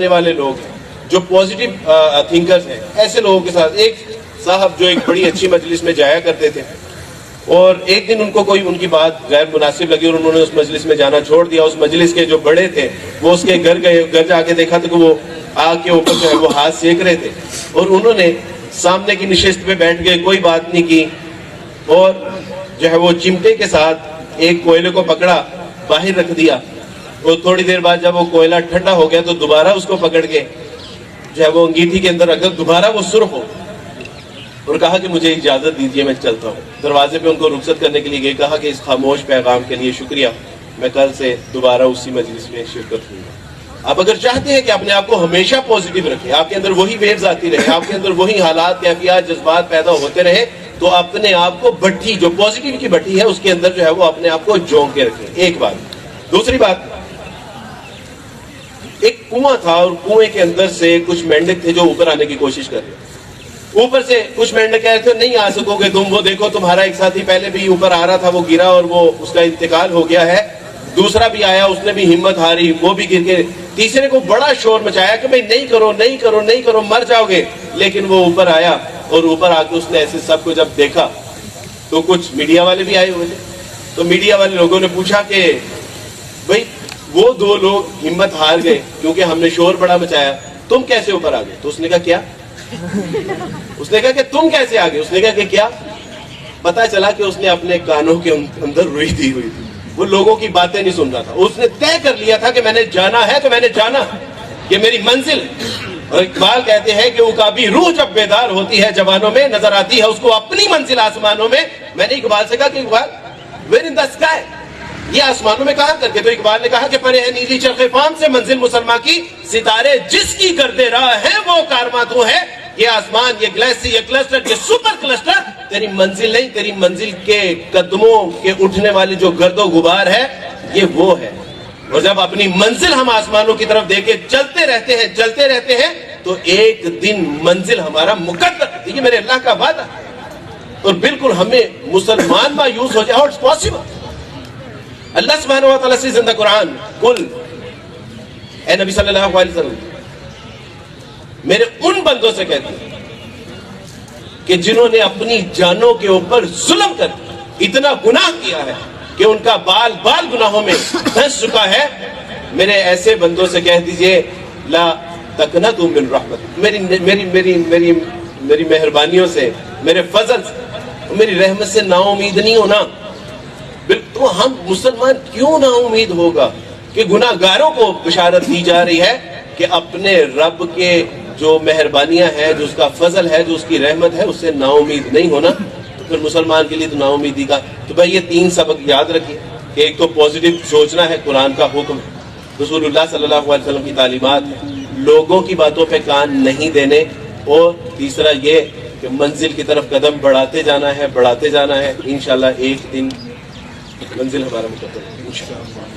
والے لوگ ہیں جو پازیٹیو تھنکرز ہیں، ایسے لوگوں کے ساتھ ایک صاحب جو ایک بڑی اچھی مجلس میں جایا کرتے تھے، اور ایک دن ان کو کوئی ان کی بات غیر مناسب لگی اور انہوں نے اس مجلس میں جانا چھوڑ دیا. اس مجلس کے جو بڑے تھے وہ اس کے گھر گئے، گھر جا کے دیکھا تو کہ وہ آگ کے اوپر جو ہے وہ ہاتھ سیک رہے تھے، اور انہوں نے سامنے کی نشست پہ بیٹھ گئے، کوئی بات نہیں کی، اور جو ہے وہ چمٹے کے ساتھ ایک کوئلے کو پکڑا، باہر رکھ دیا، اور تھوڑی دیر بعد جب وہ کوئلہ ٹھنڈا ہو گیا تو دوبارہ اس کو پکڑ کے جو ہے وہ انگیٹھی کے اندر رکھ دیا، دوبارہ وہ سرخ ہو، اور کہا کہ مجھے اجازت دیجیے میں چلتا ہوں. دروازے پہ ان کو رخصت کرنے کے لیے گئے، کہا کہ اس خاموش پیغام کے لیے شکریہ، میں کل سے دوبارہ اسی مجلس میں شرکت ہوں گا. آپ اگر چاہتے ہیں کہ اپنے آپ کو ہمیشہ پازیٹیو رکھیں، آپ کے اندر وہی ویوز آتی رہے، آپ کے اندر وہی حالات، کیفیات، جذبات پیدا ہوتے رہے، تو اپنے آپ کو بھٹی جو پازیٹیو کی بھٹی ہے اس کے اندر جو ہے وہ اپنے آپ کو جھونک کے رکھیں. ایک بات. دوسری بات، ایک کنواں تھا اور کنویں کے اندر سے کچھ مینڈک تھے جو اوپر آنے کی کوشش کر رہے. اوپر سے کچھ مینڈک کہہ رہے تھے نہیں آ سکو گے تم، وہ دیکھو تمہارا ایک ساتھی پہلے بھی اوپر آ رہا تھا، وہ گرا اور وہ اس کا انتقال ہو گیا ہے. دوسرا بھی آیا، اس نے بھی ہمت ہاری، وہ بھی گر کے. تیسرے کو بڑا شور مچایا کہ بھئی نہیں کرو نہیں کرو نہیں کرو، مر جاؤ گے. لیکن وہ اوپر آیا اور اوپر آ کے اس نے ایسے سب کو جب دیکھا تو کچھ میڈیا والے بھی آئے ہوئے تھے. تو میڈیا والے لوگوں نے پوچھا کہ بھئی وہ دو لوگ ہمت ہار گئے کیونکہ ہم نے شور بڑا مچایا، تم کیسے اوپر آ گئے؟ تو اس نے کہا کیا؟ اس نے کہا کہ تم کیسے آ گئے؟ اس نے کہا کہ کیا؟ پتا چلا کہ اس نے اپنے کانوں کے اندر روئی دی ہوئی تھی، وہ لوگوں کی باتیں نہیں سن رہا تھا. اس نے طے کر لیا تھا کہ میں نے جانا ہے تو میں نے جانا، یہ میری منزل. اور اقبال کہتے ہیں کہ عقابی روح جب بیدار ہوتی ہے جوانوں میں، نظر آتی ہے اس کو اپنی منزل آسمانوں میں. میں نے اقبال سے کہا کہ Iqbal where in the sky, یہ آسمانوں میں کہاں کر کے؟ تو اقبال نے کہا کہ پرے ہے نیلی چرخ فام سے منزل مسلمہ کی، ستارے جس کی گردے راہ ہے وہ کارواں تو ہے. یہ آسمان، یہ گلیکسی، یہ کلسٹر، یہ سپر کلسٹر تیری منزل نہیں، تیری منزل کے قدموں کے اٹھنے والی جو گرد و غبار ہے یہ وہ ہے. اور جب اپنی منزل ہم آسمانوں کی طرف دیکھ کے چلتے رہتے ہیں تو ایک دن منزل ہمارا مقدر ہے. یہ میرے اللہ کا وعدہ. اور بالکل ہمیں مسلمان مایوس ہو جائے، ہاؤ اٹس پاسبل. اللہ سبحانہ و تعالیٰ سے زندہ قرآن کل اے نبی صلی اللہ علیہ وسلم میرے ان بندوں سے کہتے ہیں کہ جنہوں نے اپنی جانوں کے اوپر ظلم کر اتنا گناہ کیا ہے کہ ان کا بال بال گناہوں میں دھنس چکا ہے، میرے ایسے بندوں سے کہہ دیجئے لا تقنطوا من رحمت، میری مہربانیوں سے، میرے فضل سے، میری رحمت سے نا امید نہیں ہونا. تو ہم مسلمان کیوں نا امید ہوگا کہ گناہ گاروں کو بشارت دی جا رہی ہے کہ اپنے رب کے جو مہربانیاں ہیں، جو اس کا فضل ہے، جو اس کی رحمت ہے، اس سے نا امید نہیں ہونا. تو پھر مسلمان کے لیے تو نا امیدی کا. تو بھائی یہ 3 سبق یاد رکھیے کہ ایک تو پازیٹیو سوچنا ہے، قرآن کا حکم ہے، رسول اللہ صلی اللہ علیہ وسلم کی تعلیمات ہے، لوگوں کی باتوں پہ کان نہیں دینے، اور تیسرا یہ کہ منزل کی طرف قدم بڑھاتے جانا ہے. انشاءاللہ ایک دن منزل ہمارا مقدر ہے انشاءاللہ.